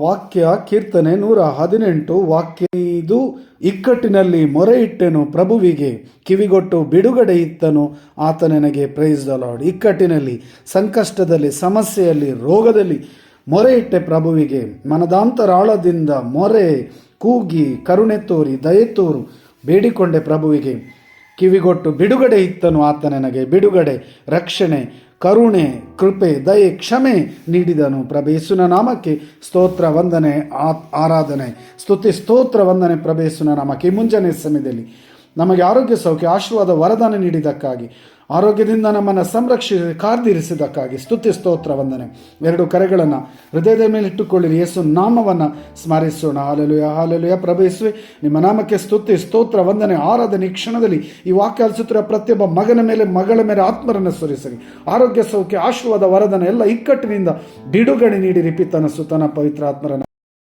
ವಾಕ್ಯ ಕೀರ್ತನೆ 118 ವಾಕ್ಯ. ಇದು ಇಕ್ಕಟ್ಟಿನಲ್ಲಿ ಮೊರೆ ಇಟ್ಟೆನು ಪ್ರಭುವಿಗೆ, ಕಿವಿಗೊಟ್ಟು ಬಿಡುಗಡೆ ಇತ್ತನು ಆತ ನನಗೆ. Praise the lord. ಇಕ್ಕಟ್ಟಿನಲ್ಲಿ, ಸಂಕಷ್ಟದಲ್ಲಿ, ಸಮಸ್ಯೆಯಲ್ಲಿ, ರೋಗದಲ್ಲಿ ಮೊರೆ ಇಟ್ಟೆ ಪ್ರಭುವಿಗೆ. ಮನದಾಂತರಾಳದಿಂದ ಮೊರೆ ಕೂಗಿ ಕರುಣೆ ತೋರಿ ದಯೆ ತೋರು ಬೇಡಿಕೊಂಡೆ ಪ್ರಭುವಿಗೆ. ಕಿವಿಗೊಟ್ಟು ಬಿಡುಗಡೆ ಇತ್ತನು ಆತ ನನಗೆ. ಬಿಡುಗಡೆ, ರಕ್ಷಣೆ, ಕರುಣೆ, ಕೃಪೆ, ದಯೆ, ಕ್ಷಮೆ ನೀಡಿದನು. ಪ್ರಭು ಯೇಸುವಿನ ನಾಮಕ್ಕೆ ಸ್ತೋತ್ರ, ವಂದನೆ, ಆರಾಧನೆ, ಸ್ತುತಿ, ಸ್ತೋತ್ರ, ವಂದನೆ ಪ್ರಭು ಯೇಸುವಿನ ನಾಮಕ್ಕೆ. ಈ ಮುಂಜಾನೆ ಸಮಯದಲ್ಲಿ ನಮಗೆ ಆರೋಗ್ಯ, ಸೌಖ್ಯ, ಆಶೀರ್ವಾದ, ವರದಾನ ನೀಡಿದ್ದಕ್ಕಾಗಿ, ಆರೋಗ್ಯದಿಂದ ನಮ್ಮನ್ನು ಸಂರಕ್ಷಿಸಿ ಕಾದಿರಿಸಿದ್ದಕ್ಕಾಗಿ ಸ್ತುತಿ, ಸ್ತೋತ್ರ, ವಂದನೆ. ಎರಡು ಕರೆಗಳನ್ನು ಹೃದಯದ ಮೇಲೆ ಇಟ್ಟುಕೊಳ್ಳಿರಿ. ಯೇಸು ನಾಮವನ್ನು ಸ್ಮರಿಸೋಣ. Hallelujah, hallelujah. ಪ್ರಭು ಯೇಸುವೇ, ನಿಮ್ಮ ನಾಮಕ್ಕೆ ಸ್ತುತಿ, ಸ್ತೋತ್ರ, ವಂದನೆ, ಆರಾಧನೆ. ಈ ಕ್ಷಣದಲ್ಲಿ ಈ ವಾಕ್ಯ ಆಲಿಸುತ್ತಿರುವ ಪ್ರತಿಯೊಬ್ಬ ಮಗನ ಮೇಲೆ, ಮಗಳ ಮೇಲೆ ಆತ್ಮರನ್ನು ಸುರಿಸಿರಿ. ಆರೋಗ್ಯ, ಸೌಖ್ಯ, ಆಶೀರ್ವಾದ, ವರದಾನ ಎಲ್ಲ ಇಕ್ಕಟ್ಟಿನಿಂದ ಬಿಡುಗಡೆ ನೀಡಿರಿ. ಪಿತನ, ಸುತನ, ಪವಿತ್ರ ಆತ್ಮರನ್ನು